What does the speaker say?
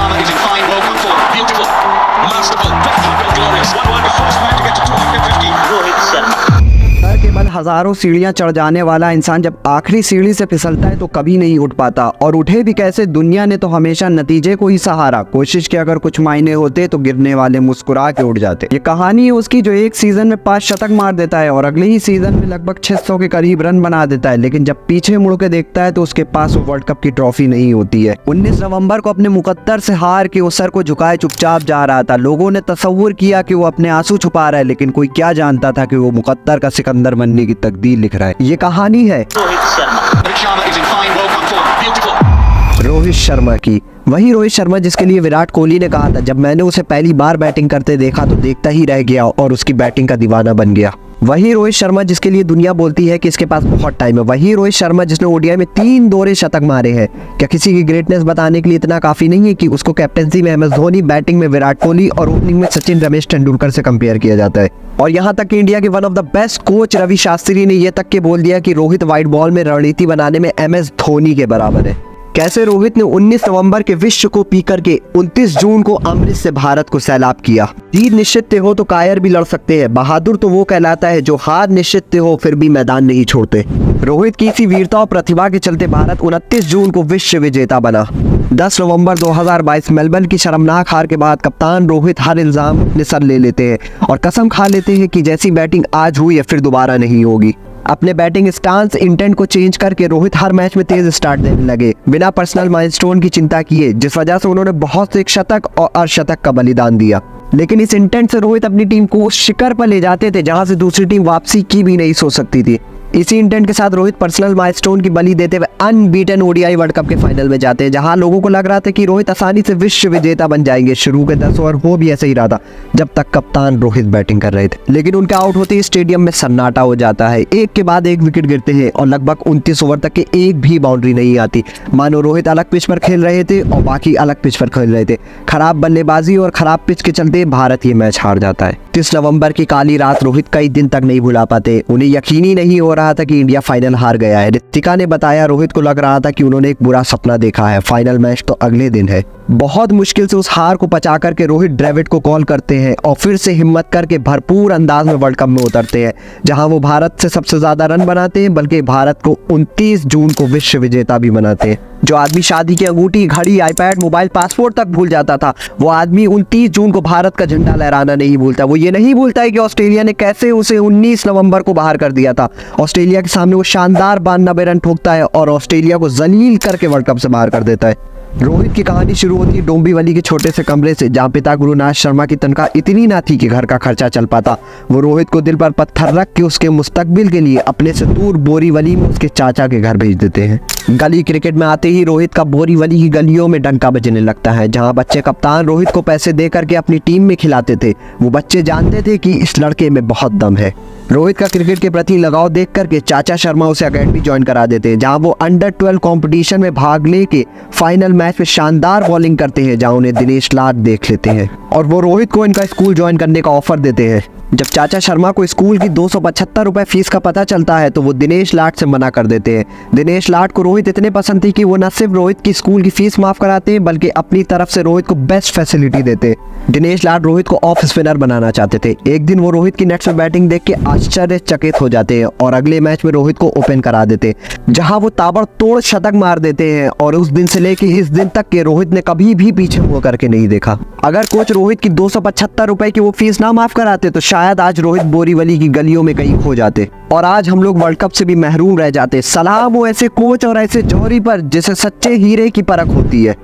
Sharma is in fine World Cup form. Beautiful, masterful, spectacular, glorious. 1-1, the first man to get to 250. Rohit Sharma. के बाद हजारों सीढ़ियां चढ़ जाने वाला इंसान जब आखिरी सीढ़ी से फिसलता है तो कभी नहीं उठ पाता, और उठे भी कैसे। दुनिया ने तो हमेशा नतीजे को ही सहारा। कोशिश के अगर कुछ मायने होते तो गिरने वाले मुस्कुरा के उठ जाते। ये कहानी है उसकी जो एक सीजन में 5 शतक मार देता है और अगले ही सीजन में लगभग 600 के करीब रन बना देता है, लेकिन जब पीछे मुड़ के देखता है तो उसके पास वो वर्ल्ड कप की ट्रॉफी नहीं होती है। 19 नवंबर को अपने मुकद्दर से हार के वो सर को झुकाए चुपचाप जा रहा था। लोगों ने तस्वुर किया कि वो अपने आंसू छुपा रहा है, लेकिन कोई क्या जानता था कि वो मुकद्दर का सिकंदर बनने की तकदीर लिख रहा है। ये कहानी है रोहित शर्मा की। वही रोहित शर्मा जिसके लिए विराट कोहली ने कहा था, जब मैंने उसे पहली बार बैटिंग करते देखा तो देखता ही रह गया और उसकी बैटिंग का दीवाना बन गया। वही रोहित शर्मा जिसके लिए दुनिया बोलती है कि इसके पास बहुत टाइम है। वही रोहित शर्मा जिसने ओडीआई में 3 दोहरे शतक मारे हैं। क्या किसी की ग्रेटनेस बताने के लिए इतना काफी नहीं है कि उसको कैप्टनसी में MS धोनी, बैटिंग में विराट कोहली और ओपनिंग में सचिन रमेश तेंदुलकर से कंपेयर किया जाता है। और यहाँ तक कि इंडिया के one of the best coach Ravi Shastri ने यह तक के बोल दिया कि रोहित व्हाइट बॉल में रणनीति बनाने में MS धोनी के बराबर है। कैसे रोहित ने 19 नवंबर के विश्व को पी करके 29 जून को अमृत से भारत को सैलाब किया। जीत निश्चित हो तो कायर भी लड़ सकते हैं, बहादुर तो वो कहलाता है जो हार निश्चित हो फिर भी मैदान नहीं छोड़ते। रोहित की इसी वीरता और प्रतिभा के चलते भारत 29 जून को विश्व विजेता बना। 10 नवंबर 2022 मेलबर्न की शर्मनाक हार के बाद कप्तान रोहित हर इल्जाम अपने सर ले लेते हैं और कसम खा लेते हैं कि जैसी बैटिंग आज हुई है फिर दोबारा नहीं होगी। अपने बैटिंग स्टांस इंटेंट को चेंज करके रोहित हर मैच में तेज स्टार्ट देने लगे, बिना पर्सनल माइलस्टोन की चिंता किए, जिस वजह से उन्होंने बहुत से शतक और अर्धशतक का बलिदान दिया। लेकिन इस इंटेंट से रोहित अपनी टीम को उस शिखर पर ले जाते थे जहां से दूसरी टीम वापसी की भी नहीं सोच सकती थी। इसी इंटेंट के साथ रोहित पर्सनल माइलस्टोन की बलि देते हुए अनबीटन ओडीआई वर्ल्ड कप के फाइनल में जाते हैं, जहां लोगों को लग रहा था कि रोहित आसानी से विश्व विजेता बन जाएंगे। शुरू के 10 ओवर हो भी ऐसे ही रहा था जब तक कप्तान रोहित बैटिंग कर रहे थे, लेकिन उनके आउट होते ही स्टेडियम में सन्नाटा हो जाता है। एक के बाद एक विकेट गिरते हैं और लगभग 29 ओवर तक के एक भी बाउंड्री नहीं आती। मानो रोहित अलग पिच पर खेल रहे थे और बाकी अलग पिच पर खेल रहे थे। खराब बल्लेबाजी और खराब पिच के चलते भारत ये मैच हार जाता है। 30 नवंबर की काली रात रोहित कई दिन तक नहीं भुला पाते। उन्हें यकीन ही नहीं हो रहा था कि इंडिया फाइनल हार गया है। ऋतिका ने बताया, रोहित को लग रहा था कि उन्होंने एक बुरा सपना देखा है, फाइनल मैच तो अगले दिन है। बहुत मुश्किल से उस हार को पचा करके रोहित द्रविड़ को कॉल करते हैं और फिर से हिम्मत करके भरपूर अंदाज में वर्ल्ड कप में उतरते हैं, जहां वो भारत से सबसे ज्यादा रन बनाते हैं, बल्कि भारत को 29 जून को विश्व विजेता भी बनाते हैं। जो आदमी शादी की अंगूठी, घड़ी, आईपैड, मोबाइल, पासपोर्ट तक भूल जाता था, वो आदमी 29 जून को भारत का झंडा लहराना नहीं भूलता। वो ये नहीं भूलता है कि ऑस्ट्रेलिया ने कैसे उसे 19 नवंबर को बाहर कर दिया था। ऑस्ट्रेलिया के सामने वो शानदार 92 रन ठोकता है और ऑस्ट्रेलिया को जलील करके वर्ल्ड कप से बाहर कर देता है। रोहित की कहानी शुरू होती है डोंबिवली के छोटे से कमरे से, जहां पिता गुरुनाथ शर्मा की तनख्वाह इतनी ना थी कि घर का खर्चा चल पाता। वो रोहित को दिल पर पत्थर रख के उसके मुस्तकबिल के लिए अपने से दूर बोरीवली में उसके चाचा के घर भेज देते हैं। गली क्रिकेट में आते ही रोहित का बोरीवली की गलियों में डंका बजने लगता है, जहां बच्चे कप्तान रोहित को पैसे दे करके अपनी टीम में खिलाते थे। वो बच्चे जानते थे कि इस लड़के में बहुत दम है। रोहित का क्रिकेट के प्रति लगाव देख करके चाचा शर्मा उसे अकेडमी ज्वाइन करा देते हैं, जहां वो अंडर 12 कंपटीशन में भाग लेके फाइनल मैच में शानदार बॉलिंग करते हैं, जहां उन्हें दिनेश लाड देख लेते हैं और वो रोहित को इनका स्कूल ज्वाइन करने का ऑफर देते हैं। जब चाचा शर्मा को स्कूल की 275 रुपए फीस का पता चलता है तो वो दिनेश लाड से मना कर देते हैं। दिनेश लाड को रोहित इतने पसंद थी कि वो न सिर्फ रोहित की स्कूल की फीस माफ कराते हैं, बल्कि अपनी तरफ से रोहित को बेस्ट फैसिलिटी देते हैं। दिनेश लाड रोहित को ऑफ स्पिनर बनाना चाहते थे। एक दिन वो रोहित की नेट्स में बैटिंग देख के आश्चर्यचकित हो जाते हैं और अगले मैच में रोहित को ओपन करा देते, जहां वो ताबड़तोड़ शतक मार देते हैं और उस दिन से लेके इस दिन तक के रोहित ने कभी भी पीछे मुड़ करके नहीं देखा। अगर कोच रोहित की 275 रुपए की वो फीस ना माफ कराते तो शायद आज रोहित बोरीवली की गलियों में कहीं खो जाते और आज हम लोग वर्ल्ड कप से भी महरूम रह जाते। सलाम हो ऐसे कोच और ऐसे जौहरी पर जिसे सच्चे हीरे की परख होती है।